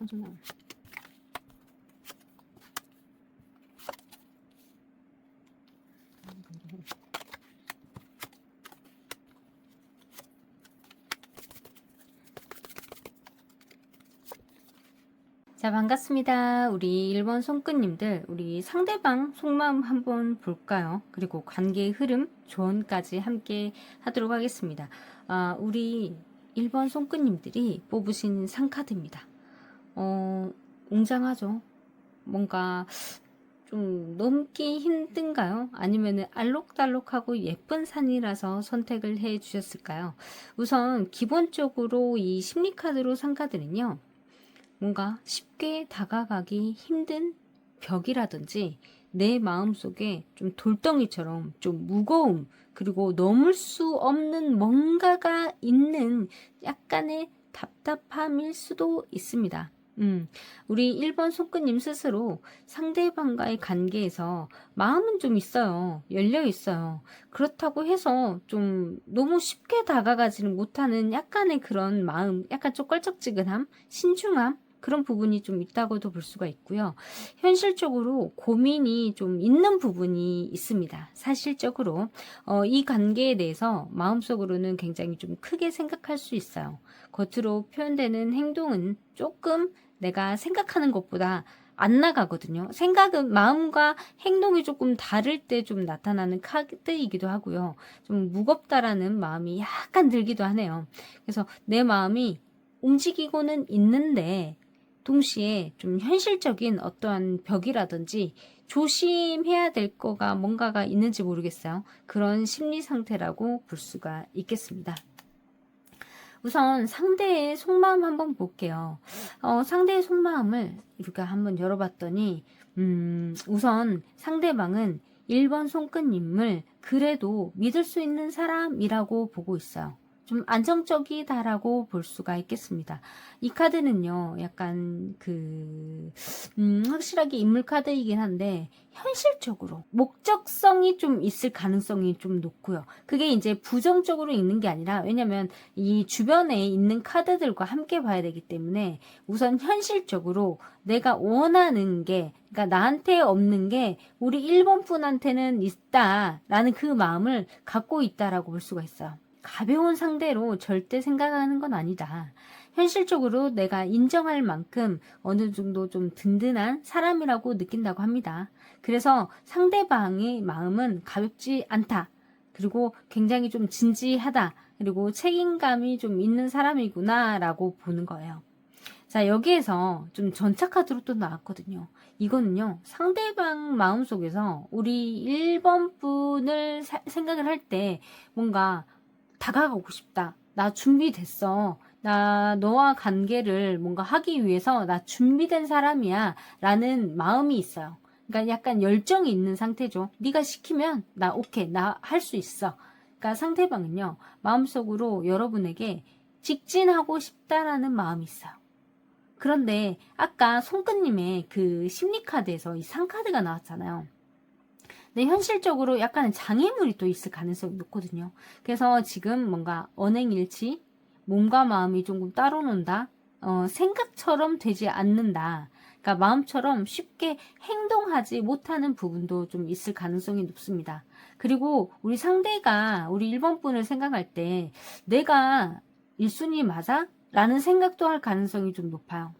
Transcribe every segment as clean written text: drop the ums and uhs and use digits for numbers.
짜증나. 자, 반갑습니다. 우리 1번 손끝님들, 우리 상대방 속마음 한번 볼까요? 그리고 관계의 흐름, 조언까지 함께 하도록 하겠습니다. 우리 1번 손끝님들이 뽑으신 상카드입니다. 웅장하죠? 뭔가 좀 넘기 힘든가요? 아니면 알록달록하고 예쁜 산이라서 선택을 해 주셨을까요? 우선 기본적으로 이 심리카드로 상카드는요, 뭔가 쉽게 다가가기 힘든 벽이라든지 내 마음속에 좀 돌덩이처럼 좀 무거움, 그리고 넘을 수 없는 뭔가가 있는 약간의 답답함일 수도 있습니다. 우리 1번 손끝님 스스로 상대방과의 관계에서 마음은 좀 있어요. 열려 있어요. 그렇다고 해서 좀 너무 쉽게 다가가지는 못하는 약간의 그런 마음, 약간 col쩍지근함, 신중함, 그런 부분이 좀 있다고도 볼 수가 있고요. 현실적으로 고민이 좀 있는 부분이 있습니다. 사실적으로 이 관계에 대해서 마음속으로는 굉장히 좀 크게 생각할 수 있어요. 겉으로 표현되는 행동은 조금 내가 생각하는 것보다 안 나가거든요. 생각은 마음과 행동이 조금 다를 때 좀 나타나는 카드이기도 하고요. 좀 무겁다라는 마음이 약간 들기도 하네요. 그래서 내 마음이 움직이고는 있는데 동시에 좀 현실적인 어떠한 벽이라든지 조심해야 될 거가 뭔가가 있는지 모르겠어요. 그런 심리 상태라고 볼 수가 있겠습니다. 우선 상대의 속마음 한번 볼게요. 상대의 속마음을 이렇게 한번 열어봤더니 우선 상대방은 1번 손끝님을 그래도 믿을 수 있는 사람이라고 보고 있어요. 좀 안정적이다라고 볼 수가 있겠습니다. 이 카드는요, 약간 확실하게 인물 카드이긴 한데, 현실적으로 목적성이 좀 있을 가능성이 좀 높고요. 그게 이제 부정적으로 있는 게 아니라, 왜냐면 이 주변에 있는 카드들과 함께 봐야 되기 때문에, 우선 현실적으로 내가 원하는 게, 그러니까 나한테 없는 게 우리 1번 분한테는 있다라는 그 마음을 갖고 있다라고 볼 수가 있어요. 가벼운 상대로 절대 생각하는 건 아니다. 현실적으로 내가 인정할 만큼 어느 정도 좀 든든한 사람이라고 느낀다고 합니다. 그래서 상대방의 마음은 가볍지 않다. 그리고 굉장히 좀 진지하다. 그리고 책임감이 좀 있는 사람이구나 라고 보는 거예요. 자, 여기에서 좀 전차카드로 또 나왔거든요. 이거는요, 상대방 마음속에서 우리 1번 분을 생각을 할 때 뭔가 다가가고 싶다. 나 준비됐어. 나 너와 관계를 뭔가 하기 위해서 나 준비된 사람이야. 라는 마음이 있어요. 그러니까 약간 열정이 있는 상태죠. 네가 시키면 나 오케이. 나 할 수 있어. 그러니까 상대방은요, 마음속으로 여러분에게 직진하고 싶다라는 마음이 있어요. 그런데 아까 손끝님의 그 심리카드에서 이 상카드가 나왔잖아요. 근데 현실적으로 약간의 장애물이 또 있을 가능성이 높거든요. 그래서 지금 뭔가 언행일치, 몸과 마음이 조금 따로 논다, 생각처럼 되지 않는다. 그러니까 마음처럼 쉽게 행동하지 못하는 부분도 좀 있을 가능성이 높습니다. 그리고 우리 상대가 우리 1번 분을 생각할 때 내가 1순위 맞아? 라는 생각도 할 가능성이 좀 높아요.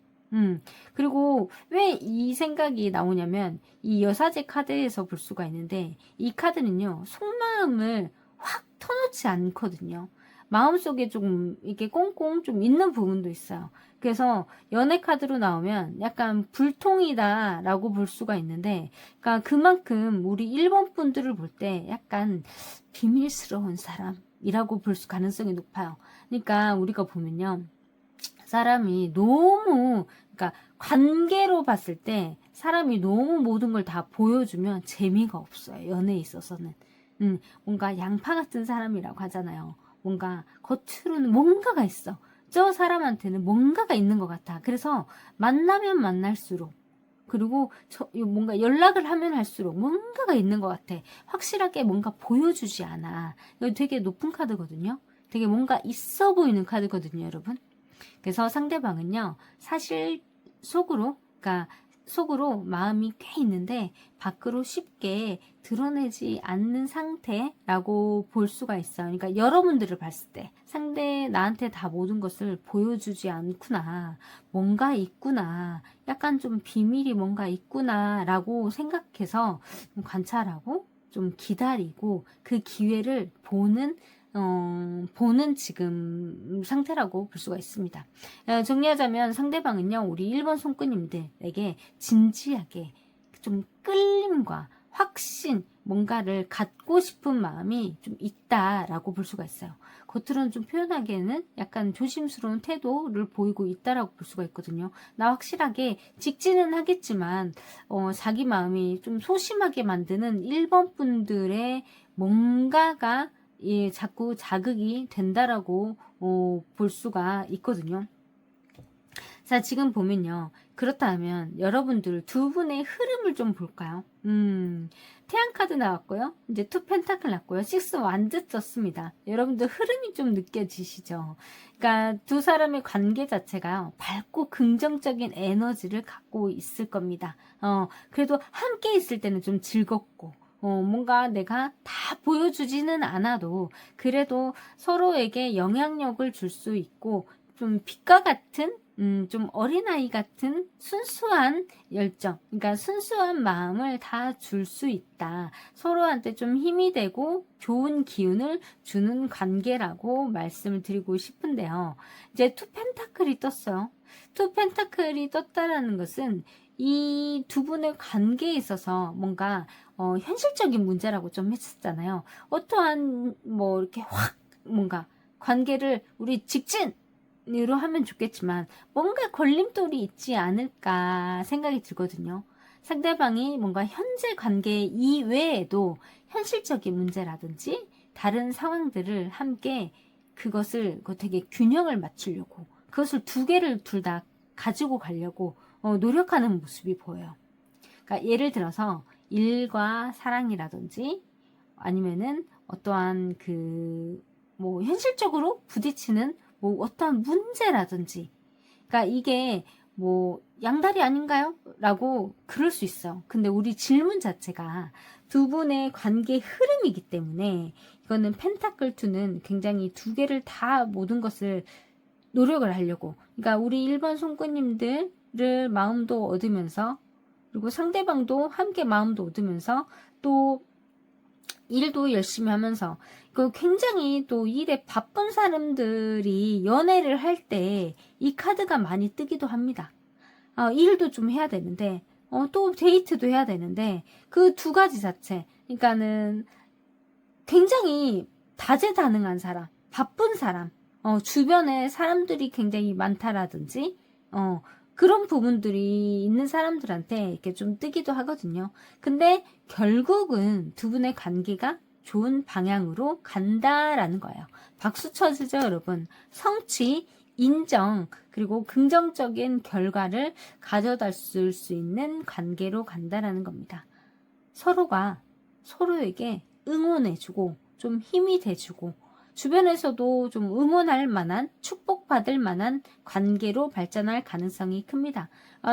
그리고 왜 이 생각이 나오냐면 이 여사제 카드에서 볼 수가 있는데 이 카드는요, 속마음을 확 터놓지 않거든요. 마음속에 조금 이렇게 꽁꽁 좀 있는 부분도 있어요. 그래서 연애 카드로 나오면 약간 불통이다라고 볼 수가 있는데, 그러니까 그만큼 우리 1번 분들을 볼 때 약간 비밀스러운 사람이라고 볼 가능성이 높아요. 그러니까 우리가 보면요, 사람이 너무, 그러니까 관계로 봤을 때 사람이 너무 모든 걸 다 보여주면 재미가 없어요. 연애에 있어서는. 뭔가 양파 같은 사람이라고 하잖아요. 뭔가 겉으로는 뭔가가 있어. 저 사람한테는 뭔가가 있는 것 같아. 그래서 만나면 만날수록, 그리고 뭔가 연락을 하면 할수록 뭔가가 있는 것 같아. 확실하게 뭔가 보여주지 않아. 이거 되게 높은 카드거든요. 되게 뭔가 있어 보이는 카드거든요, 여러분. 그래서 상대방은요, 사실 그러니까 속으로 마음이 꽤 있는데 밖으로 쉽게 드러내지 않는 상태라고 볼 수가 있어요. 그러니까 여러분들을 봤을 때 나한테 다 모든 것을 보여주지 않구나, 뭔가 있구나, 약간 좀 비밀이 뭔가 있구나 라고 생각해서 관찰하고 좀 기다리고 그 기회를 보는 지금 상태라고 볼 수가 있습니다. 정리하자면 상대방은요, 우리 1번 손끝님들에게 진지하게 좀 끌림과 확신, 뭔가를 갖고 싶은 마음이 좀 있다라고 볼 수가 있어요. 겉으로는 좀 표현하기에는 약간 조심스러운 태도를 보이고 있다라고 볼 수가 있거든요. 나 확실하게 직진은 하겠지만 자기 마음이 좀 소심하게 만드는 1번 분들의 뭔가가 자꾸 자극이 된다라고 볼 수가 있거든요. 자, 지금 보면요. 그렇다면 여러분들 두 분의 흐름을 좀 볼까요? 태양 카드 나왔고요. 이제 투 펜타클 나왔고요. 식스 완드 떴습니다. 여러분들 흐름이 좀 느껴지시죠? 그러니까 두 사람의 관계 자체가 밝고 긍정적인 에너지를 갖고 있을 겁니다. 그래도 함께 있을 때는 좀 즐겁고 뭔가 내가 다 보여주지는 않아도 그래도 서로에게 영향력을 줄 수 있고 좀 빛과 같은 좀 어린아이 같은 순수한 열정, 그러니까 순수한 마음을 다 줄 수 있다. 서로한테 좀 힘이 되고 좋은 기운을 주는 관계라고 말씀을 드리고 싶은데요. 이제 투 펜타클이 떴어요. 투 펜타클이 떴다라는 것은 이 두 분의 관계에 있어서 뭔가 현실적인 문제라고 좀 했었잖아요. 어떠한 뭐 이렇게 확 뭔가 관계를 우리 직진으로 하면 좋겠지만 뭔가 걸림돌이 있지 않을까 생각이 들거든요. 상대방이 뭔가 현재 관계 이외에도 현실적인 문제라든지 다른 상황들을 함께 그것을 되게 균형을 맞추려고 그것을 두 개를 둘 다 가지고 가려고 노력하는 모습이 보여요. 그러니까 예를 들어서 일과 사랑이라든지 아니면은 어떠한 뭐 현실적으로 부딪히는 뭐 어떠한 문제라든지, 그러니까 이게 뭐 양다리 아닌가요? 라고 그럴 수 있어. 근데 우리 질문 자체가 두 분의 관계 흐름이기 때문에 이거는 펜타클 2는 굉장히 두 개를 다 모든 것을 노력을 하려고, 그러니까 우리 1번 손끝님들을 마음도 얻으면서 그리고 상대방도 함께 마음도 얻으면서 또 일도 열심히 하면서 굉장히 또 일에 바쁜 사람들이 연애를 할 때 이 카드가 많이 뜨기도 합니다. 일도 좀 해야 되는데 또 데이트도 해야 되는데 그 두 가지 자체, 그러니까는 굉장히 다재다능한 사람, 바쁜 사람, 주변에 사람들이 굉장히 많다라든지 그런 부분들이 있는 사람들한테 이렇게 좀 뜨기도 하거든요. 근데 결국은 두 분의 관계가 좋은 방향으로 간다라는 거예요. 박수 쳐주죠, 여러분. 성취, 인정, 그리고 긍정적인 결과를 가져다 줄 수 있는 관계로 간다라는 겁니다. 서로가 서로에게 응원해주고 좀 힘이 돼주고 주변에서도 좀 응원할 만한, 축복받을 만한 관계로 발전할 가능성이 큽니다.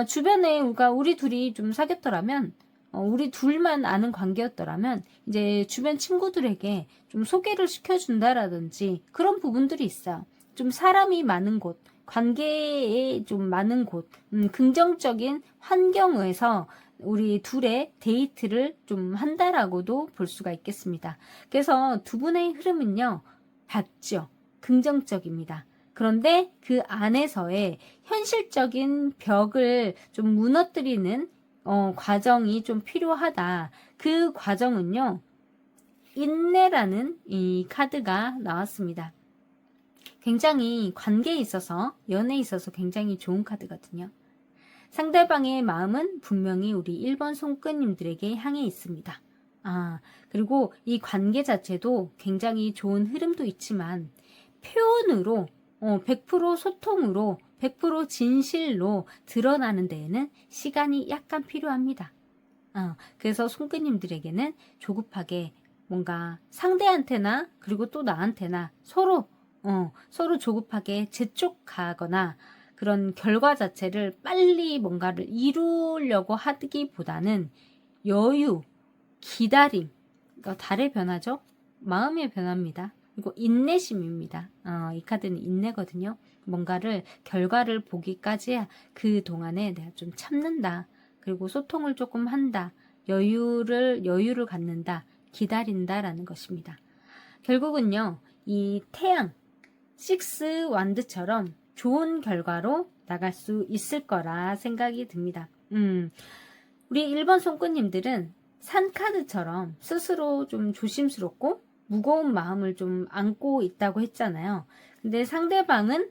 주변에 우리 둘이 좀 사귀었더라면, 우리 둘만 아는 관계였더라면 이제 주변 친구들에게 좀 소개를 시켜준다라든지 그런 부분들이 있어요. 좀 사람이 많은 곳, 관계에 좀 많은 곳, 긍정적인 환경에서 우리 둘의 데이트를 좀 한다라고도 볼 수가 있겠습니다. 그래서 두 분의 흐름은요, 밝죠. 긍정적입니다. 그런데 그 안에서의 현실적인 벽을 좀 무너뜨리는 과정이 좀 필요하다. 그 과정은요, 인내라는 이 카드가 나왔습니다. 굉장히 관계에 있어서, 연애에 있어서 굉장히 좋은 카드거든요. 상대방의 마음은 분명히 우리 1번 손끝님들에게 향해 있습니다. 그리고 이 관계 자체도 굉장히 좋은 흐름도 있지만 표현으로 100% 소통으로 100% 진실로 드러나는 데에는 시간이 약간 필요합니다. 그래서 손끝님들에게는 조급하게 뭔가 상대한테나 그리고 또 나한테나 서로 조급하게 재촉하거나 그런 결과 자체를 빨리 뭔가를 이루려고 하기보다는 여유, 기다림, 그러니까 달의 변화죠. 마음의 변화입니다. 그리고 인내심입니다. 이 카드는 인내거든요. 뭔가를 결과를 보기까지 그 동안에 내가 좀 참는다. 그리고 소통을 조금 한다. 여유를 갖는다. 기다린다라는 것입니다. 결국은요, 이 태양, 식스 완드처럼 좋은 결과로 나갈 수 있을 거라 생각이 듭니다. 우리 1번 손끝님들은 산 카드처럼 스스로 좀 조심스럽고 무거운 마음을 좀 안고 있다고 했잖아요. 근데 상대방은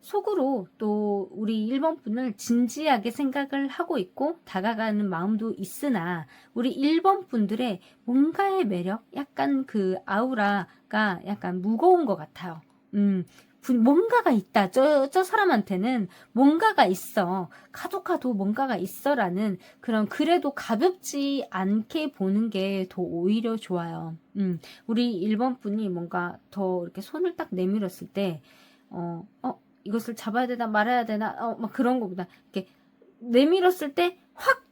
속으로 또 우리 1번 분을 진지하게 생각을 하고 있고 다가가는 마음도 있으나 우리 1번 분들의 뭔가의 매력, 약간 그 아우라가 약간 무거운 것 같아요. 뭔가가 있다. 저 사람한테는 뭔가가 있어. 가도 뭔가가 있어라는 그런 그래도 가볍지 않게 보는 게 더 오히려 좋아요. 우리 1번 분이 뭔가 더 이렇게 손을 딱 내밀었을 때, 이것을 잡아야 되나 말아야 되나, 막 그런 거보다 이렇게 내밀었을 때 확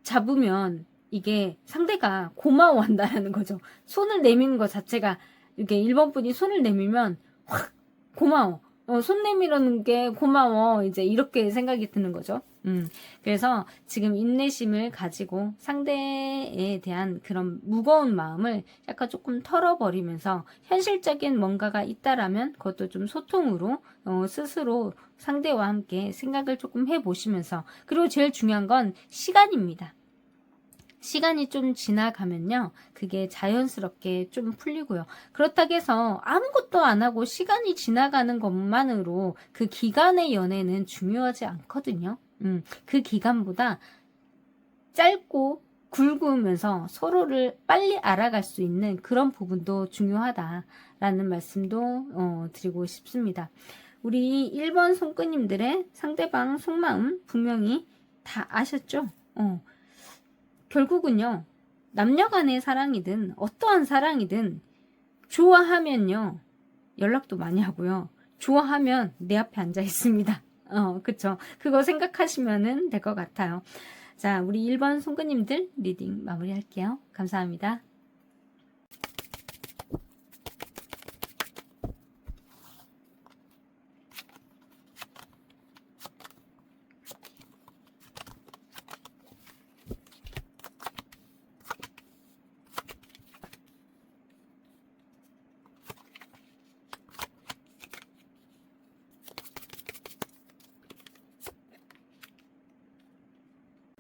잡으면 이게 상대가 고마워한다라는 거죠. 손을 내미는 것 자체가 이렇게 1번 분이 손을 내밀면 확 고마워. 손 내밀는 게 고마워. 이제 이렇게 생각이 드는 거죠. 그래서 지금 인내심을 가지고 상대에 대한 그런 무거운 마음을 약간 조금 털어버리면서 현실적인 뭔가가 있다라면 그것도 좀 소통으로 스스로 상대와 함께 생각을 조금 해보시면서 그리고 제일 중요한 건 시간입니다. 시간이 좀 지나가면요. 그게 자연스럽게 좀 풀리고요. 그렇다고 해서 아무것도 안 하고 시간이 지나가는 것만으로 그 기간의 연애는 중요하지 않거든요. 그 기간보다 짧고 굵으면서 서로를 빨리 알아갈 수 있는 그런 부분도 중요하다라는 말씀도 드리고 싶습니다. 우리 1번 손끝님들의 상대방 속마음 분명히 다 아셨죠? 결국은요, 남녀 간의 사랑이든 어떠한 사랑이든 좋아하면요, 연락도 많이 하고요. 좋아하면 내 앞에 앉아 있습니다. 그쵸. 그거 생각하시면 될 것 같아요. 자, 우리 1번 손끝님들 리딩 마무리할게요. 감사합니다.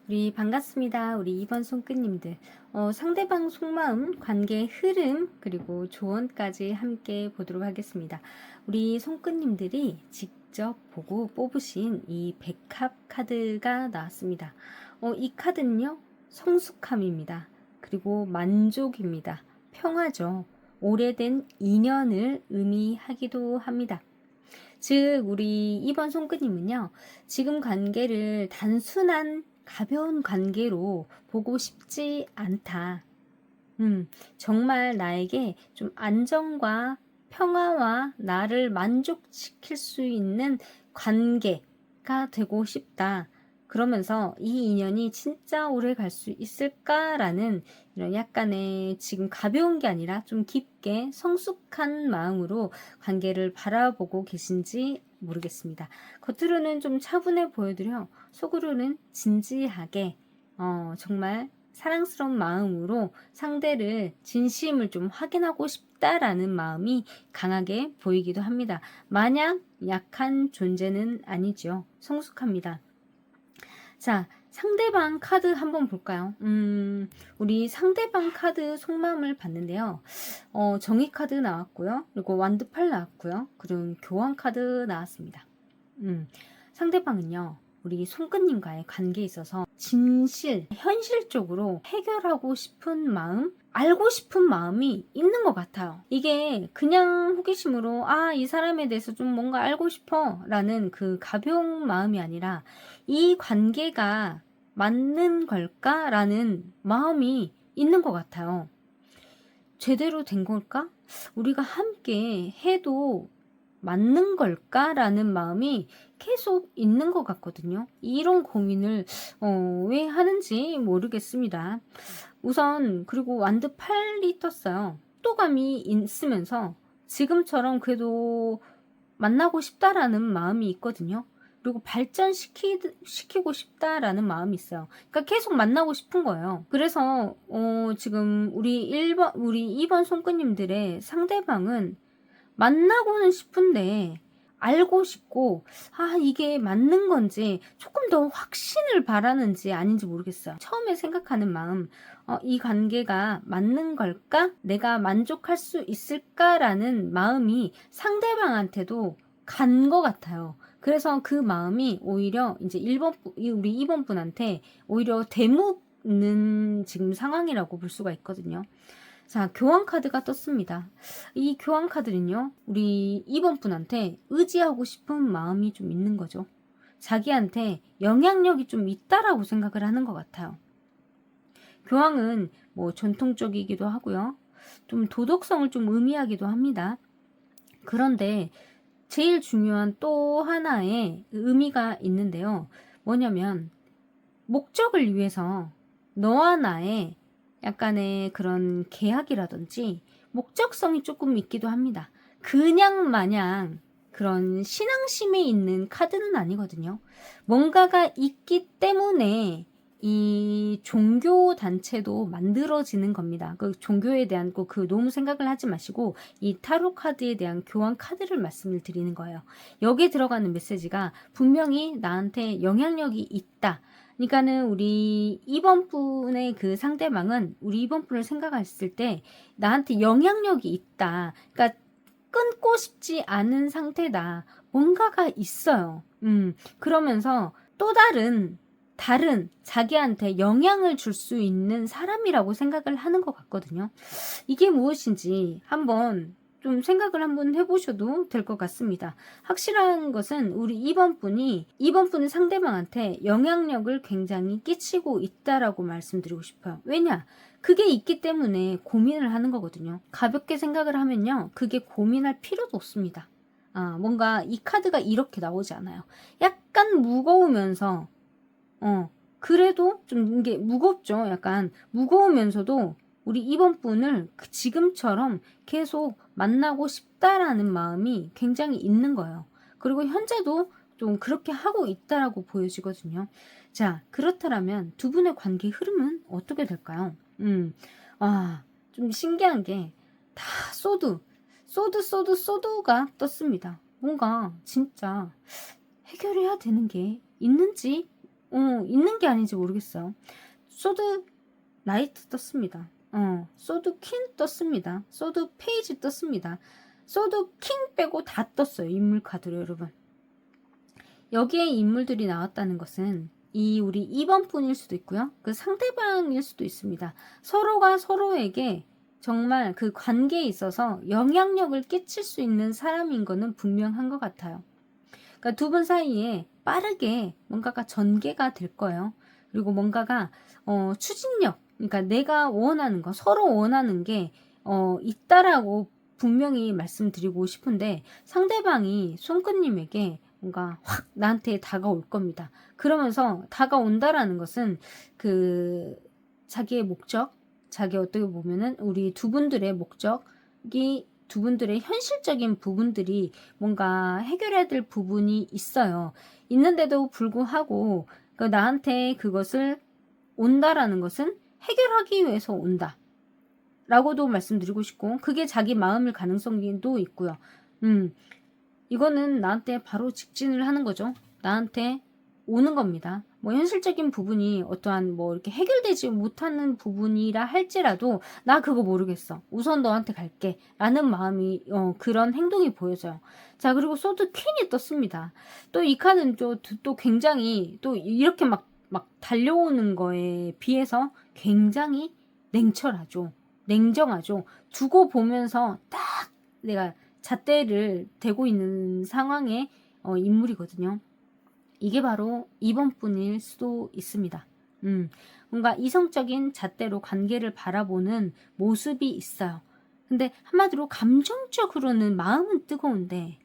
우리 반갑습니다. 우리 2번 손끝님들. 상대방 속마음, 관계의 흐름, 그리고 조언까지 함께 보도록 하겠습니다. 우리 손끝님들이 직접 보고 뽑으신 이 백합 카드가 나왔습니다. 이 카드는요, 성숙함입니다. 그리고 만족입니다. 평화죠. 오래된 인연을 의미하기도 합니다. 즉, 우리 2번 손끝님은요, 지금 관계를 단순한 가벼운 관계로 보고 싶지 않다. 정말 나에게 좀 안정과 평화와 나를 만족시킬 수 있는 관계가 되고 싶다. 그러면서 이 인연이 진짜 오래 갈 수 있을까라는 이런 약간의 지금 가벼운 게 아니라 좀 깊게 성숙한 마음으로 관계를 바라보고 계신지 모르겠습니다. 겉으로는 좀 차분해 보여드려 속으로는 진지하게 정말 사랑스러운 마음으로 상대를 진심을 좀 확인하고 싶다라는 마음이 강하게 보이기도 합니다. 마냥 약한 존재는 아니죠. 성숙합니다. 자, 상대방 카드 한번 볼까요? 우리 상대방 카드 속마음을 봤는데요. 정의 카드 나왔고요. 그리고 완드팔 나왔고요. 그리고 교환 카드 나왔습니다. 상대방은요. 우리 손끝님과의 관계에 있어서 현실적으로 해결하고 싶은 마음, 알고 싶은 마음이 있는 것 같아요. 이게 그냥 호기심으로 이 사람에 대해서 좀 뭔가 알고 싶어 라는 그 가벼운 마음이 아니라 이 관계가 맞는 걸까? 라는 마음이 있는 것 같아요. 제대로 된 걸까? 우리가 함께 해도 맞는 걸까라는 마음이 계속 있는 것 같거든요. 이런 고민을 왜 하는지 모르겠습니다. 우선 그리고 완드 8이 떴어요. 속도감이 있으면서 지금처럼 그래도 만나고 싶다라는 마음이 있거든요. 그리고 발전시키고 싶다라는 마음이 있어요. 그러니까 계속 만나고 싶은 거예요. 그래서 지금 우리 2번 손끝님들의 상대방은 만나고는 싶은데 알고 싶고, 이게 맞는 건지 조금 더 확신을 바라는지 아닌지 모르겠어요. 처음에 생각하는 마음, 이 관계가 맞는 걸까? 내가 만족할 수 있을까라는 마음이 상대방한테도 간 것 같아요. 그래서 그 마음이 오히려 이제 우리 2번 분한테 오히려 되묻는 지금 상황이라고 볼 수가 있거든요. 자, 교환 카드가 떴습니다. 이 교환 카드는요, 우리 2번 분한테 의지하고 싶은 마음이 좀 있는 거죠. 자기한테 영향력이 좀 있다라고 생각을 하는 것 같아요. 교황은 뭐 전통적이기도 하고요. 좀 도덕성을 좀 의미하기도 합니다. 그런데 제일 중요한 또 하나의 의미가 있는데요. 뭐냐면 목적을 위해서 너와 나의 약간의 그런 계약이라든지 목적성이 조금 있기도 합니다. 그냥 마냥 그런 신앙심에 있는 카드는 아니거든요. 뭔가가 있기 때문에 이 종교 단체도 만들어지는 겁니다. 그 종교에 대한 꼭 그 너무 생각을 하지 마시고 이 타로 카드에 대한 교환 카드를 말씀을 드리는 거예요. 여기에 들어가는 메시지가 분명히 나한테 영향력이 있다. 그러니까는 우리 2번 분의 그 상대방은 우리 2번 분을 생각했을 때 나한테 영향력이 있다. 그러니까 끊고 싶지 않은 상태다. 뭔가가 있어요. 그러면서 또 다른 자기한테 영향을 줄 수 있는 사람이라고 생각을 하는 것 같거든요. 이게 무엇인지 한번 좀 생각을 한번 해보셔도 될 것 같습니다. 확실한 것은 우리 2번 분의 상대방한테 영향력을 굉장히 끼치고 있다라고 말씀드리고 싶어요. 왜냐? 그게 있기 때문에 고민을 하는 거거든요. 가볍게 생각을 하면요. 그게 고민할 필요도 없습니다. 뭔가 이 카드가 이렇게 나오지 않아요. 약간 무거우면서 그래도 좀 이게 무겁죠. 약간 무거우면서도 우리 2번 분을 지금처럼 계속 만나고 싶다라는 마음이 굉장히 있는 거예요. 그리고 현재도 좀 그렇게 하고 있다라고 보여지거든요. 자, 그렇다면 두 분의 관계 흐름은 어떻게 될까요? 좀 신기한 게 다 소드가 떴습니다. 뭔가 진짜 해결해야 되는 게 있는지 있는 게 아닌지 모르겠어요. 소드 나이트 떴습니다. 소드 퀸 떴습니다. 소드 페이지 떴습니다. 소드 킹 빼고 다 떴어요. 인물 카드로 여러분. 여기에 인물들이 나왔다는 것은 우리 2번 분일 수도 있고요. 그 상대방일 수도 있습니다. 서로가 서로에게 정말 그 관계에 있어서 영향력을 끼칠 수 있는 사람인 거는 분명한 것 같아요. 그러니까 두 분 사이에 빠르게 뭔가가 전개가 될 거예요. 그리고 뭔가가 추진력, 그러니까 내가 원하는 거, 서로 원하는 게 있다라고 분명히 말씀드리고 싶은데 상대방이 손끝님에게 뭔가 확 나한테 다가올 겁니다. 그러면서 다가온다라는 것은 그 자기의 목적, 자기 어떻게 보면은 우리 두 분들의 목적이 두 분들의 현실적인 부분들이 뭔가 해결해야 될 부분이 있어요. 있는데도 불구하고 나한테 그것을 온다라는 것은 해결하기 위해서 온다. 라고도 말씀드리고 싶고 그게 자기 마음일 가능성도 있고요. 이거는 나한테 바로 직진을 하는 거죠. 나한테 오는 겁니다. 뭐 현실적인 부분이 어떠한 뭐 이렇게 해결되지 못하는 부분이라 할지라도 나 그거 모르겠어. 우선 너한테 갈게. 라는 마음이 그런 행동이 보여져요. 자, 그리고 소드 퀸이 떴습니다. 또 이 카드는 또 굉장히 또 이렇게 막 달려오는 거에 비해서 굉장히 냉철하죠. 냉정하죠. 두고 보면서 딱 내가 잣대를 대고 있는 상황의 인물이거든요. 이게 바로 2번 분일 수도 있습니다. 뭔가 이성적인 잣대로 관계를 바라보는 모습이 있어요. 근데 한마디로 감정적으로는 마음은 뜨거운데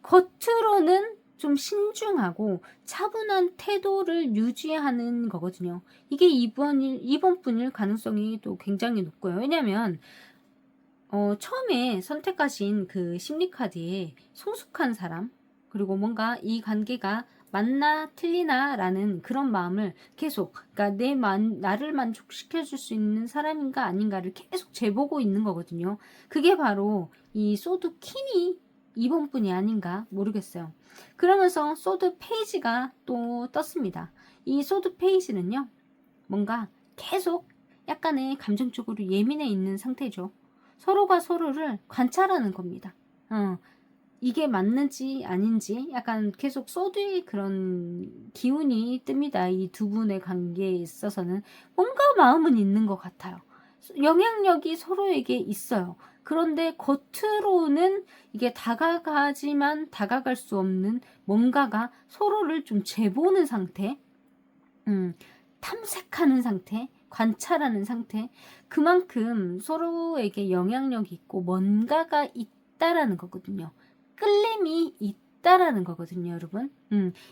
겉으로는 좀 신중하고 차분한 태도를 유지하는 거거든요. 이게 2번 분일 가능성이 또 굉장히 높고요. 왜냐면 처음에 선택하신 그 심리카드에 성숙한 사람, 그리고 뭔가 이 관계가 맞나 틀리나 라는 그런 마음을 계속, 그러니까 나를 만족시켜줄 수 있는 사람인가 아닌가를 계속 재보고 있는 거거든요. 그게 바로 이 소드 퀸이 2번 분이 아닌가 모르겠어요. 그러면서 소드 페이지가 또 떴습니다. 이 소드 페이지는요, 뭔가 계속 약간의 감정적으로 예민해 있는 상태죠. 서로가 서로를 관찰하는 겁니다. 이게 맞는지 아닌지 약간 계속 소드의 그런 기운이 뜹니다. 이 두 분의 관계에 있어서는 뭔가 마음은 있는 것 같아요. 영향력이 서로에게 있어요. 그런데 겉으로는 이게 다가가지만 다가갈 수 없는 뭔가가 서로를 좀 재보는 상태, 탐색하는 상태, 관찰하는 상태, 그만큼 서로에게 영향력이 있고 뭔가가 있다라는 거거든요. 끌림이 있다라는 거거든요, 여러분.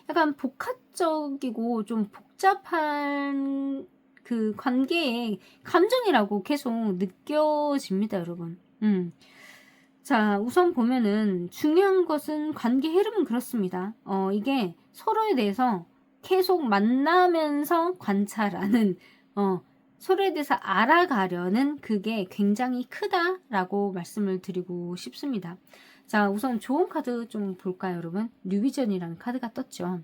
약간 복합적이고 좀 복잡한 그 관계의 감정이라고 계속 느껴집니다, 여러분. 자, 우선 보면은 중요한 것은 관계 흐름은 그렇습니다. 이게 서로에 대해서 계속 만나면서 관찰하는, 서로에 대해서 알아가려는 그게 굉장히 크다라고 말씀을 드리고 싶습니다. 자, 우선 좋은 카드 좀 볼까요, 여러분? 뉴비전이라는 카드가 떴죠.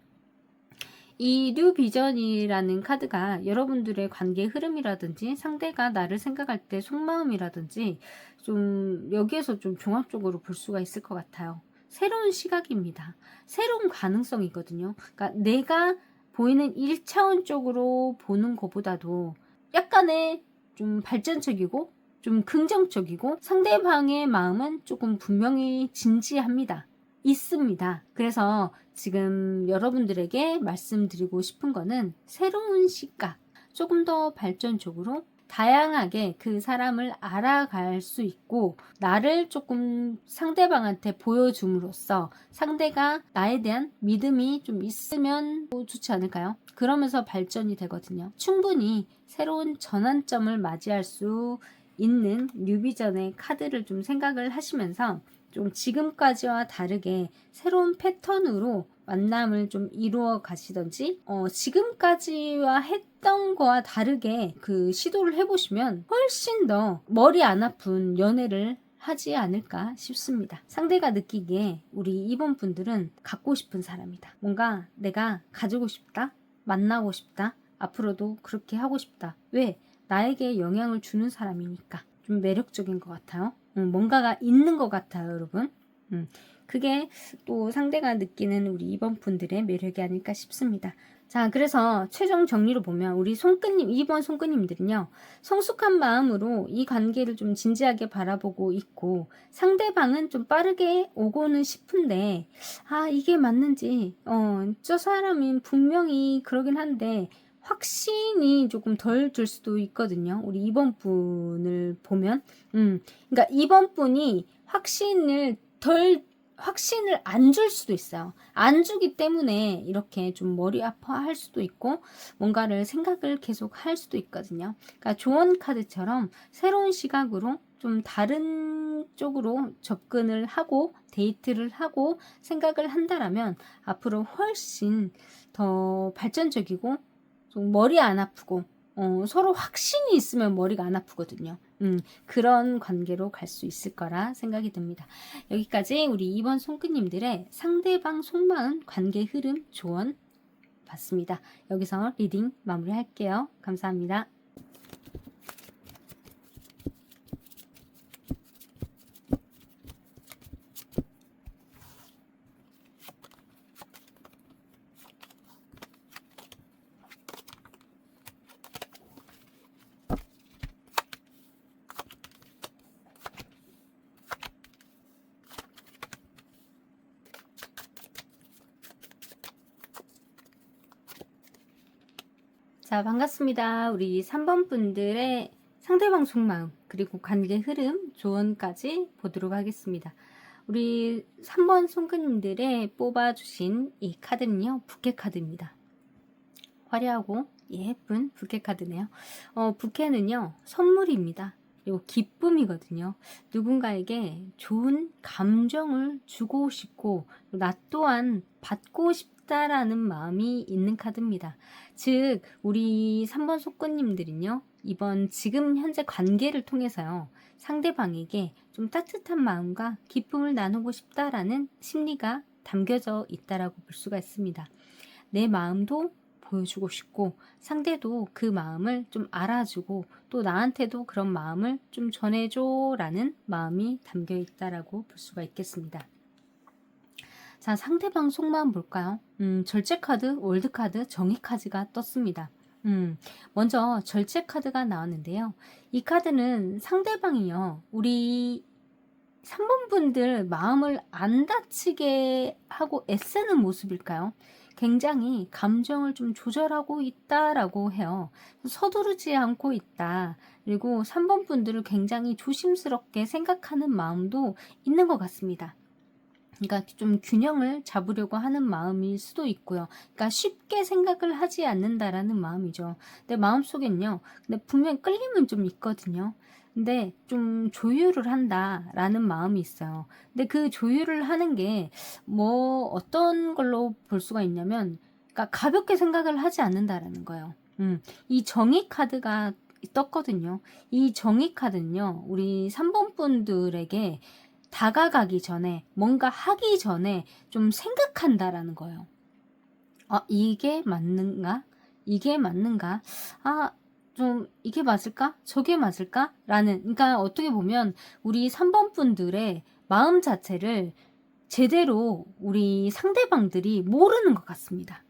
이 뉴비전이라는 카드가 여러분들의 관계 흐름이라든지 상대가 나를 생각할 때 속마음이라든지 좀 여기에서 좀 종합적으로 볼 수가 있을 것 같아요. 새로운 시각입니다. 새로운 가능성이거든요. 그러니까 내가 보이는 1차원적으로 보는 것보다도 약간의 좀 발전적이고 좀 긍정적이고 상대방의 마음은 조금 분명히 진지합니다. 있습니다. 그래서 지금 여러분들에게 말씀드리고 싶은 거는 새로운 시각, 조금 더 발전적으로 다양하게 그 사람을 알아갈 수 있고 나를 조금 상대방한테 보여줌으로써 상대가 나에 대한 믿음이 좀 있으면 좋지 않을까요? 그러면서 발전이 되거든요. 충분히 새로운 전환점을 맞이할 수 있는 뉴비전의 카드를 좀 생각을 하시면서 좀 지금까지와 다르게 새로운 패턴으로 만남을 좀 이루어 가시던지 지금까지와 했던 거와 다르게 그 시도를 해보시면 훨씬 더 머리 안 아픈 연애를 하지 않을까 싶습니다. 상대가 느끼기에 우리 이번 분들은 갖고 싶은 사람이다. 뭔가 내가 가지고 싶다. 만나고 싶다. 앞으로도 그렇게 하고 싶다. 왜? 나에게 영향을 주는 사람이니까. 좀 매력적인 것 같아요. 뭔가가 있는 것 같아요, 여러분. 그게 또 상대가 느끼는 우리 2번 분들의 매력이 아닐까 싶습니다. 자, 그래서 최종 정리로 보면 우리 2번 손끝님들은요, 성숙한 마음으로 이 관계를 좀 진지하게 바라보고 있고, 상대방은 좀 빠르게 오고는 싶은데, 이게 맞는지, 저 사람은 분명히 그러긴 한데, 확신이 조금 덜 들 수도 있거든요. 우리 2번 분을 보면. 그러니까 2번 분이 확신을 안 줄 수도 있어요. 안 주기 때문에 이렇게 좀 머리 아파할 수도 있고 뭔가를 생각을 계속 할 수도 있거든요. 그러니까 조언 카드처럼 새로운 시각으로 좀 다른 쪽으로 접근을 하고 데이트를 하고 생각을 한다라면 앞으로 훨씬 더 발전적이고 좀 머리 안 아프고 서로 확신이 있으면 머리가 안 아프거든요. 그런 관계로 갈 수 있을 거라 생각이 듭니다. 여기까지 우리 2번 손끝님들의 상대방 속마음 관계 흐름 조언 봤습니다. 여기서 리딩 마무리할게요. 감사합니다. 자, 반갑습니다. 우리 3번 분들의 상대방 속마음 그리고 관계 흐름 조언까지 보도록 하겠습니다. 우리 3번 손님들의 뽑아주신 이 카드는요, 부케 카드입니다. 화려하고 예쁜 부케 카드네요. 부케는요, 선물입니다. 그리고 기쁨이거든요. 누군가에게 좋은 감정을 주고 싶고 나 또한 받고 싶다라는 마음이 있는 카드입니다. 즉 우리 3번 속건님들은요, 이번 지금 현재 관계를 통해서요, 상대방에게 좀 따뜻한 마음과 기쁨을 나누고 싶다라는 심리가 담겨져 있다라고 볼 수가 있습니다. 내 마음도 보여주고 싶고 상대도 그 마음을 좀 알아주고 또 나한테도 그런 마음을 좀 전해줘 라는 마음이 담겨 있다라고 볼 수가 있겠습니다. 자, 상대방 속마음 볼까요? 절제 카드, 월드 카드, 정의 카드가 떴습니다. 먼저 절제 카드가 나왔는데요. 이 카드는 상대방이요, 우리 3번 분들 마음을 안 다치게 하고 애쓰는 모습일까요? 굉장히 감정을 좀 조절하고 있다라고 해요. 서두르지 않고 있다. 그리고 3번 분들을 굉장히 조심스럽게 생각하는 마음도 있는 것 같습니다. 그러니까 좀 균형을 잡으려고 하는 마음일 수도 있고요. 그러니까 쉽게 생각을 하지 않는다라는 마음이죠. 내 마음속엔요, 근데 분명 끌림은 좀 있거든요. 근데 좀 조율을 한다라는 마음이 있어요. 근데 그 조율을 하는 게 뭐 어떤 걸로 볼 수가 있냐면, 그러니까 가볍게 생각을 하지 않는다라는 거예요. 이 정의 카드가 떴거든요. 이 정의 카드는요, 우리 3번 분들에게 다가가기 전에, 뭔가 하기 전에 좀 생각한다라는 거예요. 이게 맞는가? 이게 맞는가? 좀 이게 맞을까? 저게 맞을까? 라는, 그러니까 어떻게 보면 우리 3번 분들의 마음 자체를 제대로 우리 상대방들이 모르는 것 같습니다.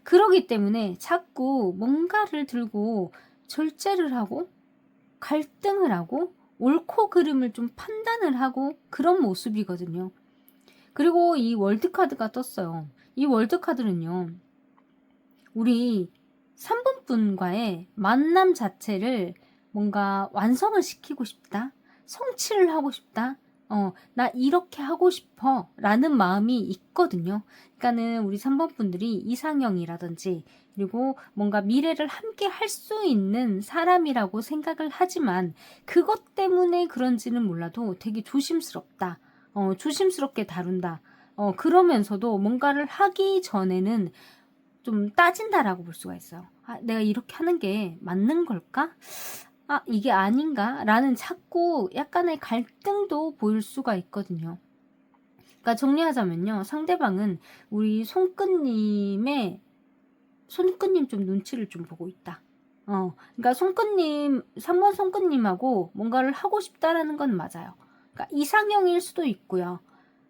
그러기 때문에 자꾸 뭔가를 들고 절제를 하고 갈등을 하고 옳고 그름을 좀 판단을 하고 그런 모습이거든요. 그리고 이 월드카드가 떴어요. 이 월드카드는요, 우리 3번 분과의 만남 자체를 뭔가 완성을 시키고 싶다, 성취를 하고 싶다, 나 이렇게 하고 싶어 라는 마음이 있거든요. 그러니까는 우리 3번 분들이 이상형이라든지 그리고 뭔가 미래를 함께 할 수 있는 사람이라고 생각을 하지만 그것 때문에 그런지는 몰라도 되게 조심스럽다, 조심스럽게 다룬다, 그러면서도 뭔가를 하기 전에는 좀 따진다라고 볼 수가 있어요. 내가 이렇게 하는 게 맞는 걸까? 이게 아닌가? 라는 자꾸 약간의 갈등도 보일 수가 있거든요. 그러니까 정리하자면요, 상대방은 우리 손끝님 좀 눈치를 좀 보고 있다. 그러니까 3번 손끝님하고 뭔가를 하고 싶다라는 건 맞아요. 그러니까 이상형일 수도 있고요.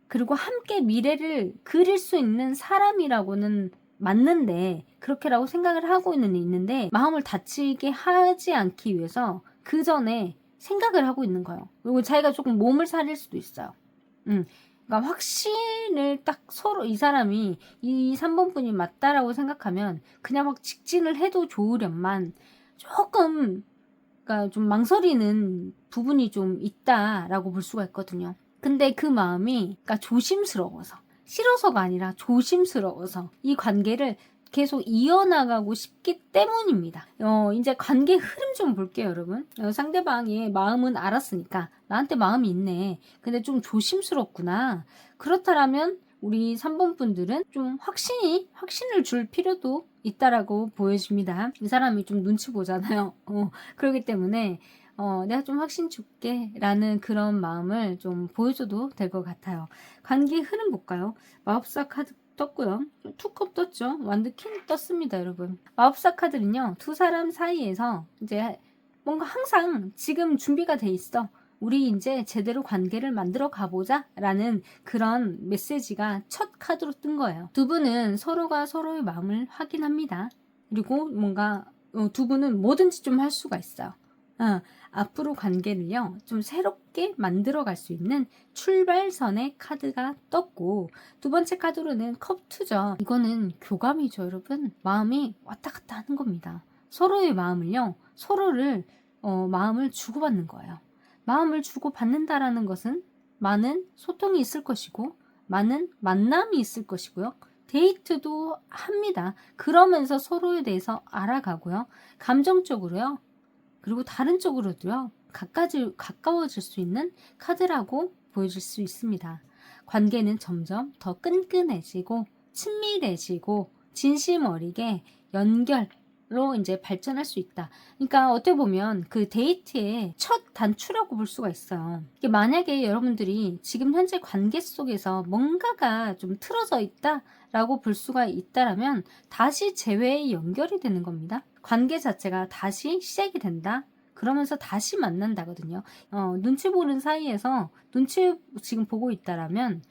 그리고 함께 미래를 그릴 수 있는 사람이라고는 맞는데, 그렇게라고 생각을 하고 있는데 마음을 다치게 하지 않기 위해서 그 전에 생각을 하고 있는 거예요. 그리고 자기가 조금 몸을 사릴 수도 있어요. 그러니까 확신을 딱 서로 이 사람이 이 3번 분이 맞다라고 생각하면 그냥 막 직진을 해도 좋으련만 조금, 그러니까 좀 망설이는 부분이 좀 있다라고 볼 수가 있거든요. 근데 그 마음이, 그러니까 조심스러워서, 싫어서가 아니라 조심스러워서 이 관계를 계속 이어나가고 싶기 때문입니다. 이제 관계 흐름 좀 볼게요, 여러분. 상대방의 마음은 알았으니까 나한테 마음이 있네. 근데 좀 조심스럽구나. 그렇다면 우리 3번 분들은 좀 확신을 줄 필요도 있다라고 보여집니다. 이 사람이 좀 눈치 보잖아요. 그렇기 때문에 내가 좀 확신 줄게 라는 그런 마음을 좀 보여줘도 될 것 같아요. 관계 흐름 볼까요? 마법사 카드 떴고요. 투컵 떴죠. 완드킹 떴습니다, 여러분. 마법사 카드는요, 두 사람 사이에서 이제 뭔가 항상 지금 준비가 돼 있어. 우리 이제 제대로 관계를 만들어 가보자 라는 그런 메시지가 첫 카드로 뜬 거예요. 두 분은 서로가 서로의 마음을 확인합니다. 그리고 뭔가 두 분은 뭐든지 좀 할 수가 있어요. 앞으로 관계를요, 좀 새롭게 만들어 갈 수 있는 출발선의 카드가 떴고, 두 번째 카드로는 컵2죠. 이거는 교감이죠, 여러분. 마음이 왔다 갔다 하는 겁니다. 서로의 마음을요, 서로를 마음을 주고받는 거예요. 마음을 주고받는다라는 것은 많은 소통이 있을 것이고 많은 만남이 있을 것이고요. 데이트도 합니다. 그러면서 서로에 대해서 알아가고요. 감정적으로요. 그리고 다른 쪽으로도요. 가까워질 수 있는 카드라고 보여질 수 있습니다. 관계는 점점 더 끈끈해지고 친밀해지고 진심 어리게 연결로 이제 발전할 수 있다. 그러니까 어떻게 보면 그 데이트의 첫 단추라고 볼 수가 있어요. 이게 만약에 여러분들이 지금 현재 관계 속에서 뭔가가 좀 틀어져 있다라고 볼 수가 있다라면 다시 재회의 연결이 되는 겁니다. 관계 자체가 다시 시작이 된다. 그러면서 다시 만난다거든요. 눈치 보는 사이에서 눈치 지금 보고 있다라면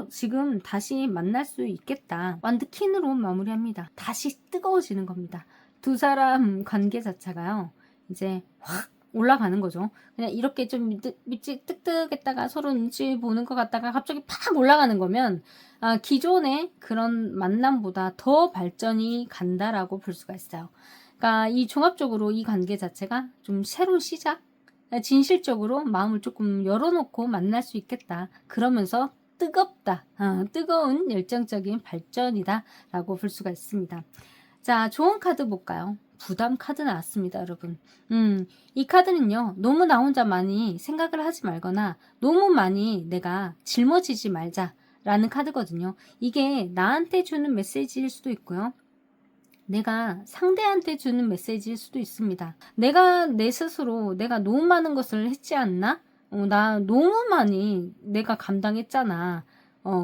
지금 다시 만날 수 있겠다. 완드킨으로 마무리합니다. 다시 뜨거워지는 겁니다. 두 사람 관계 자체가요. 이제 확 올라가는 거죠. 그냥 이렇게 좀 밑이 뜨뜻했다가 서로 눈치 보는 것 같다가 갑자기 팍 올라가는 거면 기존의 그런 만남보다 더 발전이 간다라고 볼 수가 있어요. 그러니까 이 종합적으로 이 관계 자체가 좀 새로운 시작, 진실적으로 마음을 조금 열어놓고 만날 수 있겠다. 그러면서 뜨겁다, 뜨거운 열정적인 발전이다 라고 볼 수가 있습니다. 자, 좋은 카드 볼까요? 부담 카드 나왔습니다, 여러분. 이 카드는요, 너무 나 혼자 많이 생각을 하지 말거나 너무 많이 내가 짊어지지 말자 라는 카드거든요. 이게 나한테 주는 메시지일 수도 있고요. 내가 상대한테 주는 메시지일 수도 있습니다. 내 스스로 내가 너무 많은 것을 했지 않나? 나 너무 많이 내가 감당했잖아.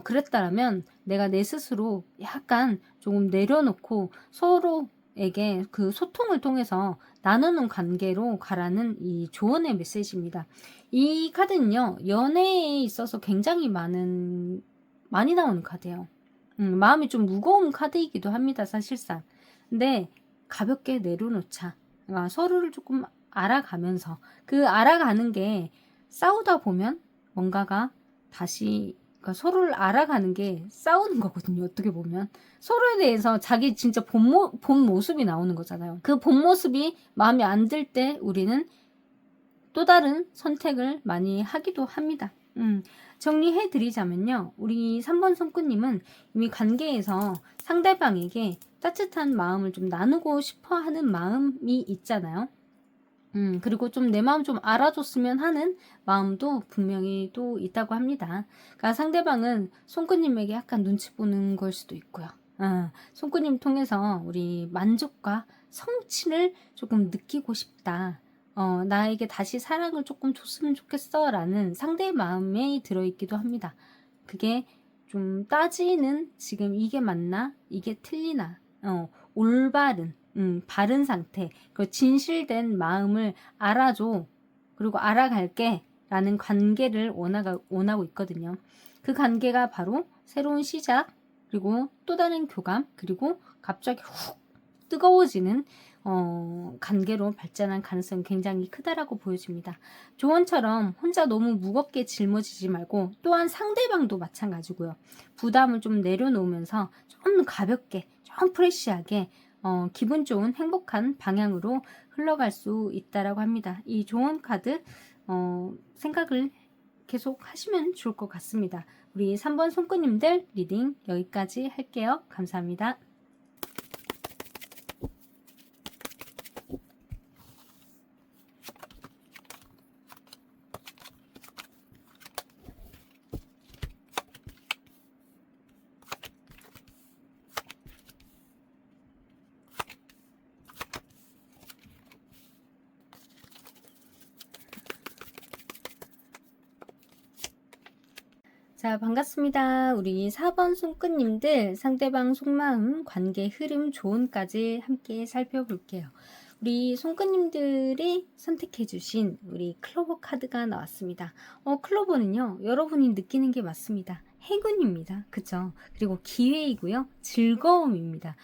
그랬다라면 내가 내 스스로 약간 조금 내려놓고 서로에게 그 소통을 통해서 나누는 관계로 가라는 이 조언의 메시지입니다. 이 카드는요, 연애에 있어서 굉장히 많이 나오는 카드예요. 마음이 좀 무거운 카드이기도 합니다, 사실상. 근데 가볍게 내려놓자. 그러니까 서로를 조금 알아가면서 그 알아가는 게 싸우다 보면 뭔가가 다시 그러니까 서로를 알아가는 게 싸우는 거거든요. 어떻게 보면 서로에 대해서 자기 진짜 본 모습이 나오는 거잖아요. 그 본 모습이 마음에 안 들 때 우리는 또 다른 선택을 많이 하기도 합니다. 정리해 드리자면요. 우리 3번 손끝님은 이미 관계에서 상대방에게 따뜻한 마음을 좀 나누고 싶어 하는 마음이 있잖아요. 그리고 좀 내 마음 좀 알아줬으면 하는 마음도 분명히 또 있다고 합니다. 그러니까 상대방은 손끝님에게 약간 눈치 보는 걸 수도 있고요. 손끝님 통해서 우리 만족과 성취를 조금 느끼고 싶다. 나에게 다시 사랑을 조금 줬으면 좋겠어 라는 상대의 마음에 들어있기도 합니다. 그게 좀 따지는 지금 이게 맞나? 이게 틀리나? 올바른 바른 상태, 그 진실된 마음을 알아줘. 그리고 알아갈게 라는 관계를 원하고 있거든요. 그 관계가 바로 새로운 시작, 그리고 또 다른 교감, 그리고 갑자기 훅 뜨거워지는 관계로 발전할 가능성이 굉장히 크다라고 보여집니다. 조언처럼 혼자 너무 무겁게 짊어지지 말고 또한 상대방도 마찬가지고요. 부담을 좀 내려놓으면서 좀 가볍게, 좀 프레시하게 기분 좋은 행복한 방향으로 흘러갈 수 있다라고 합니다. 이 조언 카드 생각을 계속 하시면 좋을 것 같습니다. 우리 3번 손끝님들 리딩 여기까지 할게요. 감사합니다. 자, 반갑습니다. 우리 4번 손끝님들 상대방 속마음, 관계 흐름, 조언까지 함께 살펴볼게요. 우리 손끝님들이 선택해주신 우리 클로버 카드가 나왔습니다. 클로버는요, 여러분이 느끼는 게 맞습니다. 행운입니다. 그쵸? 그리고 기회이고요. 즐거움입니다.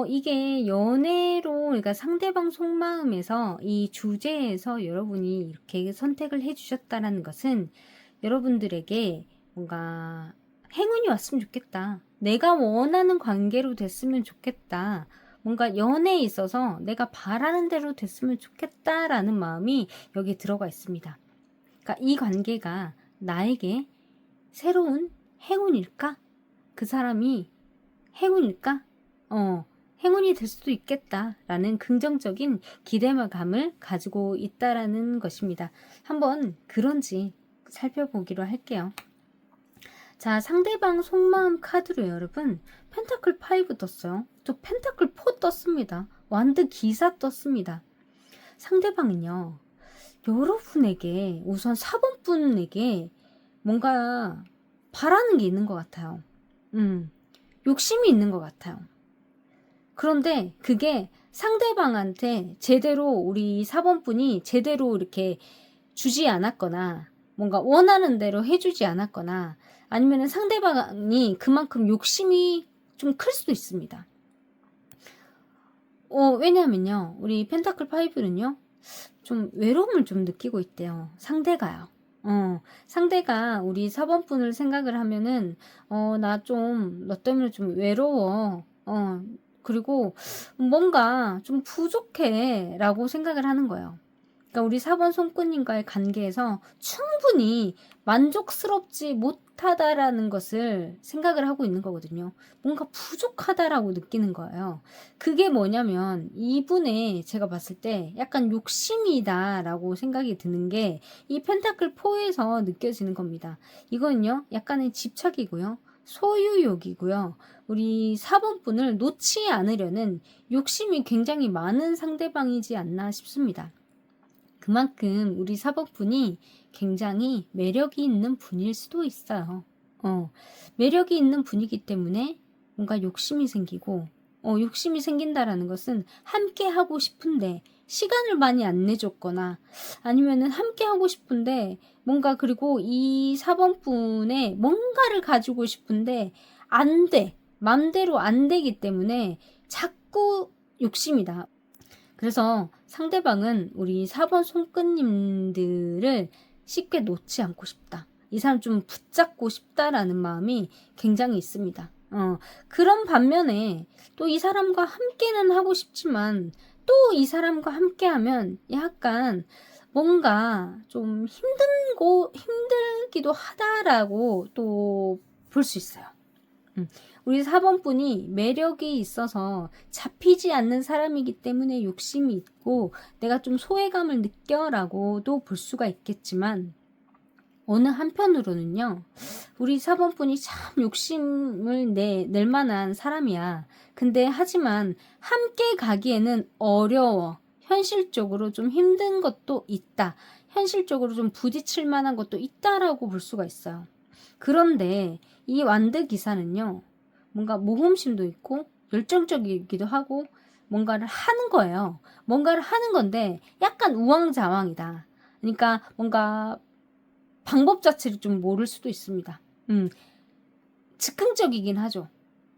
이게 연애로, 그러니까 상대방 속마음에서 이 주제에서 여러분이 이렇게 선택을 해주셨다는 것은 여러분들에게 뭔가 행운이 왔으면 좋겠다. 내가 원하는 관계로 됐으면 좋겠다. 뭔가 연애에 있어서 내가 바라는 대로 됐으면 좋겠다라는 마음이 여기에 들어가 있습니다. 그러니까 이 관계가 나에게 새로운 행운일까? 그 사람이 행운일까? 행운이 될 수도 있겠다라는 긍정적인 기대감을 가지고 있다라는 것입니다. 한번 그런지 살펴보기로 할게요. 자, 상대방 속마음 카드로 여러분 펜타클 5 떴어요. 또 펜타클 4 떴습니다. 완드 기사 떴습니다. 상대방은요, 여러분에게 우선 4번 분에게 뭔가 바라는 게 있는 것 같아요. 욕심이 있는 것 같아요. 그런데 그게 상대방한테 제대로 우리 4번 분이 제대로 이렇게 주지 않았거나 뭔가 원하는 대로 해주지 않았거나 아니면 상대방이 그만큼 욕심이 좀 클 수도 있습니다. 왜냐하면요, 우리 펜타클 5는요, 좀 외로움을 좀 느끼고 있대요. 상대가요. 상대가 우리 4번 분을 생각을 하면은, 너 때문에 좀 외로워. 그리고 뭔가 좀 부족해. 라고 생각을 하는 거예요. 그러니까 우리 4번 손꾼님과의 관계에서 충분히 만족스럽지 못하다라는 것을 생각을 하고 있는 거거든요. 뭔가 부족하다라고 느끼는 거예요. 그게 뭐냐면 이분의 제가 봤을 때 약간 욕심이다라고 생각이 드는 게 이 펜타클 4에서 느껴지는 겁니다. 이건요, 약간의 집착이고요. 소유욕이고요. 우리 4번 분을 놓지 않으려는 욕심이 굉장히 많은 상대방이지 않나 싶습니다. 그만큼 우리 4번 분이 굉장히 매력이 있는 분일 수도 있어요. 매력이 있는 분이기 때문에 뭔가 욕심이 생기고, 욕심이 생긴다라는 것은 함께 하고 싶은데 시간을 많이 안 내줬거나 아니면은 함께 하고 싶은데 뭔가 그리고 이 4번 분의 뭔가를 가지고 싶은데 안 돼. 맘대로 안 되기 때문에 자꾸 욕심이다. 그래서 상대방은 우리 4번 손끝님들을 쉽게 놓지 않고 싶다. 이 사람 좀 붙잡고 싶다라는 마음이 굉장히 있습니다. 그런 반면에 또 이 사람과 함께는 하고 싶지만 또 이 사람과 함께하면 약간 뭔가 좀 힘들기도 하다라고 또 볼 수 있어요. 우리 4번 분이 매력이 있어서 잡히지 않는 사람이기 때문에 욕심이 있고 내가 좀 소외감을 느껴라고도 볼 수가 있겠지만 어느 한편으로는요, 우리 4번 분이 참 욕심을 낼 만한 사람이야. 근데 하지만 함께 가기에는 어려워. 현실적으로 좀 힘든 것도 있다. 현실적으로 좀 부딪힐 만한 것도 있다라고 볼 수가 있어요. 그런데 이 완드 기사는요, 뭔가 모험심도 있고 열정적이기도 하고 뭔가를 하는 거예요. 뭔가를 하는 건데 약간 우왕좌왕이다. 그러니까 뭔가 방법 자체를 좀 모를 수도 있습니다. 즉흥적이긴 하죠.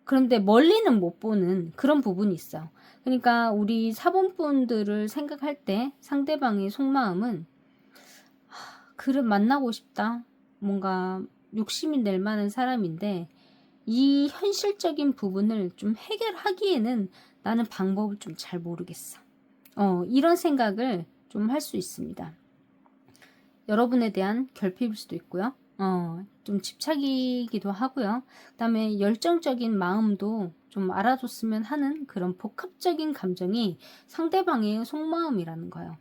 그런데 멀리는 못 보는 그런 부분이 있어요. 그러니까 우리 4번 분들을 생각할 때 상대방의 속마음은 그를 만나고 싶다. 뭔가 욕심이 낼 만한 사람인데 이 현실적인 부분을 좀 해결하기에는 나는 방법을 좀 잘 모르겠어. 이런 생각을 좀 할 수 있습니다. 여러분에 대한 결핍일 수도 있고요. 좀 집착이기도 하고요. 그 다음에 열정적인 마음도 좀 알아줬으면 하는 그런 복합적인 감정이 상대방의 속마음이라는 거예요.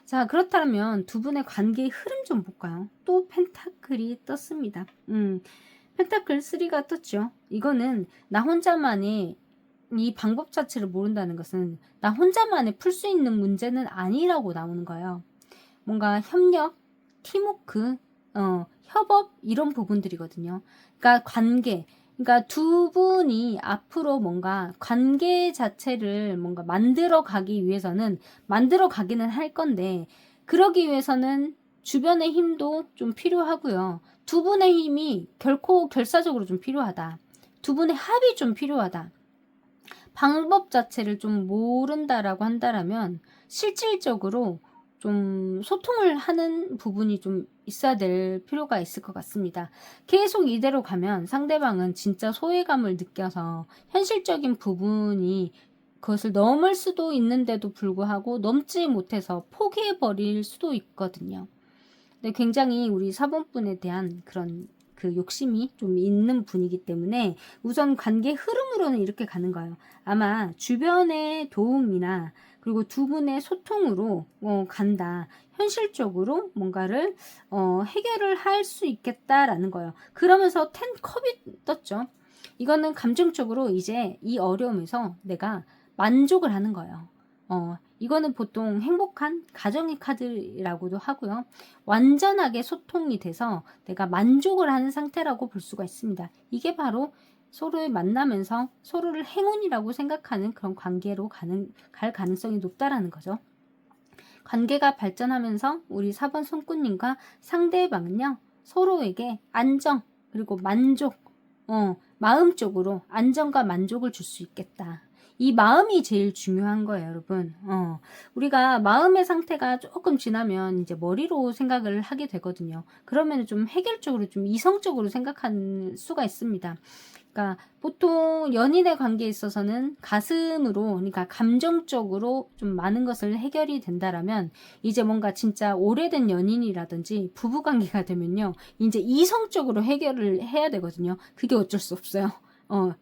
자, 그렇다면 두 분의 관계의 흐름 좀 볼까요? 또 펜타클이 떴습니다. 펜타클 3가 떴죠. 이거는 나 혼자만의 이 방법 자체를 모른다는 것은 나 혼자만의 풀 수 있는 문제는 아니라고 나오는 거예요. 뭔가 협력, 팀워크, 협업 이런 부분들이거든요. 그러니까 관계, 그러니까 두 분이 앞으로 뭔가 관계 자체를 뭔가 만들어 가기 위해서는 만들어 가기는 할 건데 그러기 위해서는 주변의 힘도 좀 필요하고요. 두 분의 힘이 결코 결사적으로 좀 필요하다. 두 분의 합이 좀 필요하다. 방법 자체를 좀 모른다라고 한다라면 실질적으로 좀 소통을 하는 부분이 좀 있어야 될 필요가 있을 것 같습니다. 계속 이대로 가면 상대방은 진짜 소외감을 느껴서 현실적인 부분이 그것을 넘을 수도 있는데도 불구하고 넘지 못해서 포기해버릴 수도 있거든요. 근데 굉장히 우리 4번분에 대한 그런 그 욕심이 좀 있는 분이기 때문에 우선 관계 흐름으로는 이렇게 가는 거예요. 아마 주변의 도움이나 그리고 두 분의 소통으로 간다. 현실적으로 뭔가를 해결을 할 수 있겠다라는 거예요. 그러면서 10컵이 떴죠. 이거는 감정적으로 이제 이 어려움에서 내가 만족을 하는 거예요. 이거는 보통 행복한 가정의 카드라고도 하고요. 완전하게 소통이 돼서 내가 만족을 하는 상태라고 볼 수가 있습니다. 이게 바로 서로를 만나면서 서로를 행운이라고 생각하는 그런 관계로 갈 가능성이 높다라는 거죠. 관계가 발전하면서 우리 4번 손꾼님과 상대방은요, 서로에게 안정, 그리고 만족, 마음적으로 안정과 만족을 줄 수 있겠다. 이 마음이 제일 중요한 거예요, 여러분. 우리가 마음의 상태가 조금 지나면 이제 머리로 생각을 하게 되거든요. 그러면 좀 해결적으로, 좀 이성적으로 생각할 수가 있습니다. 그러니까 보통 연인의 관계에 있어서는 가슴으로, 그러니까 감정적으로 좀 많은 것을 해결이 된다라면, 이제 뭔가 진짜 오래된 연인이라든지 부부 관계가 되면요, 이제 이성적으로 해결을 해야 되거든요. 그게 어쩔 수 없어요.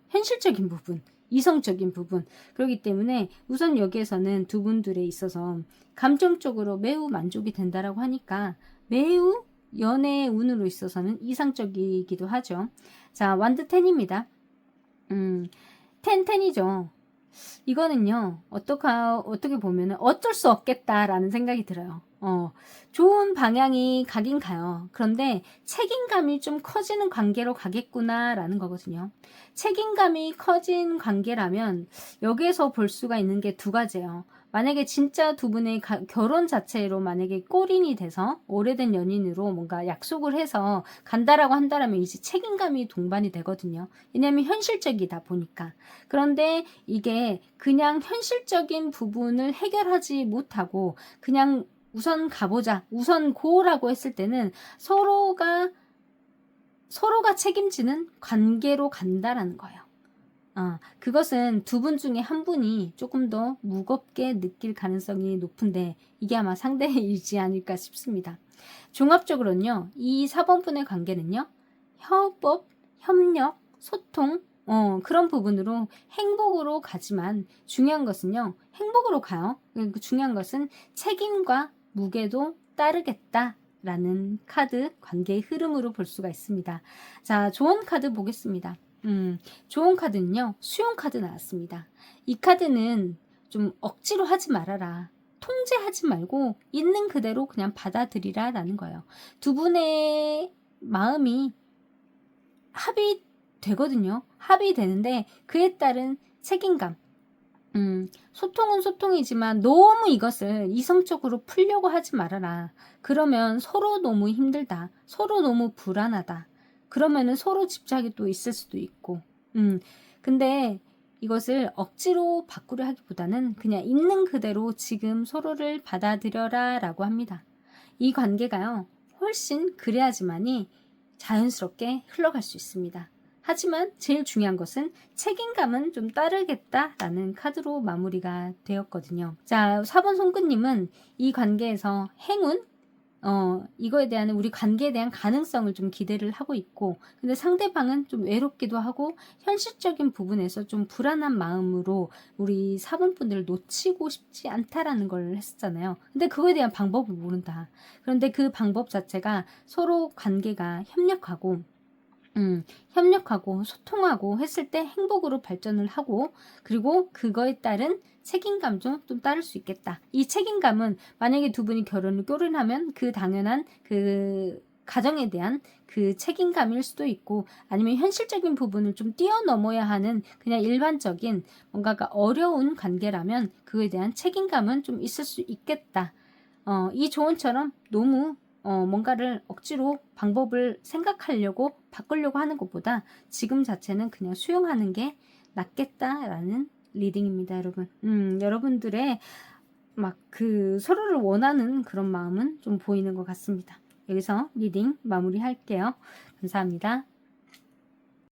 현실적인 부분, 이성적인 부분. 그렇기 때문에 우선 여기에서는 두 분들에 있어서 감정적으로 매우 만족이 된다라고 하니까 매우 연애의 운으로 있어서는 이상적이기도 하죠. 자, 완드 10입니다. 10이죠. 이거는요, 어떻게 보면은 어쩔 수 없겠다라는 생각이 들어요. 좋은 방향이 가긴 가요. 그런데 책임감이 좀 커지는 관계로 가겠구나라는 거거든요. 책임감이 커진 관계라면 여기에서 볼 수가 있는 게 두 가지예요. 만약에 진짜 두 분의 결혼 자체로 만약에 골인이 돼서 오래된 연인으로 뭔가 약속을 해서 간다라고 한다라면 이제 책임감이 동반이 되거든요. 왜냐하면 현실적이다 보니까. 그런데 이게 그냥 현실적인 부분을 해결하지 못하고 그냥 우선 가보자, 우선 고라고 했을 때는 서로가 책임지는 관계로 간다라는 거예요. 그것은 두 분 중에 한 분이 조금 더 무겁게 느낄 가능성이 높은데 이게 아마 상대이지 않을까 싶습니다. 종합적으로는요, 이 4번분의 관계는요, 협업, 협력, 소통, 그런 부분으로 행복으로 가지만 중요한 것은요, 행복으로 가요. 중요한 것은 책임과 무게도 따르겠다라는 카드 관계의 흐름으로 볼 수가 있습니다. 자, 좋은 카드 보겠습니다. 좋은 카드는요, 수용 카드 나왔습니다. 이 카드는 좀 억지로 하지 말아라. 통제하지 말고 있는 그대로 그냥 받아들이라 라는 거예요. 두 분의 마음이 합의되거든요. 합의되는데 그에 따른 책임감. 소통은 소통이지만 너무 이것을 이성적으로 풀려고 하지 말아라. 그러면 서로 너무 힘들다. 서로 너무 불안하다. 그러면은 서로 집착이 또 있을 수도 있고. 근데 이것을 억지로 바꾸려 하기보다는 그냥 있는 그대로 지금 서로를 받아들여라 라고 합니다. 이 관계가요, 훨씬 그래야지만이 자연스럽게 흘러갈 수 있습니다. 하지만 제일 중요한 것은 책임감은 좀 따르겠다라는 카드로 마무리가 되었거든요. 자, 4번 손끝님은 이 관계에서 행운, 이거에 대한 우리 관계에 대한 가능성을 좀 기대를 하고 있고, 근데 상대방은 좀 외롭기도 하고 현실적인 부분에서 좀 불안한 마음으로 우리 4번 분들을 놓치고 싶지 않다라는 걸 했었잖아요. 근데 그거에 대한 방법을 모른다. 그런데 그 방법 자체가 서로 관계가 협력하고 소통하고 했을 때 행복으로 발전을 하고, 그리고 그거에 따른 책임감도 좀 따를 수 있겠다. 이 책임감은 만약에 두 분이 결혼하면 그 당연한 그 가정에 대한 그 책임감일 수도 있고, 아니면 현실적인 부분을 좀 뛰어넘어야 하는 그냥 일반적인 뭔가가 어려운 관계라면 그거에 대한 책임감은 좀 있을 수 있겠다. 이 조언처럼 너무 뭔가를 억지로 방법을 생각하려고 바꾸려고 하는 것보다 지금 자체는 그냥 수용하는 게 낫겠다라는 리딩입니다, 여러분. 여러분들의 막 그 서로를 원하는 그런 마음은 좀 보이는 것 같습니다. 여기서 리딩 마무리할게요. 감사합니다.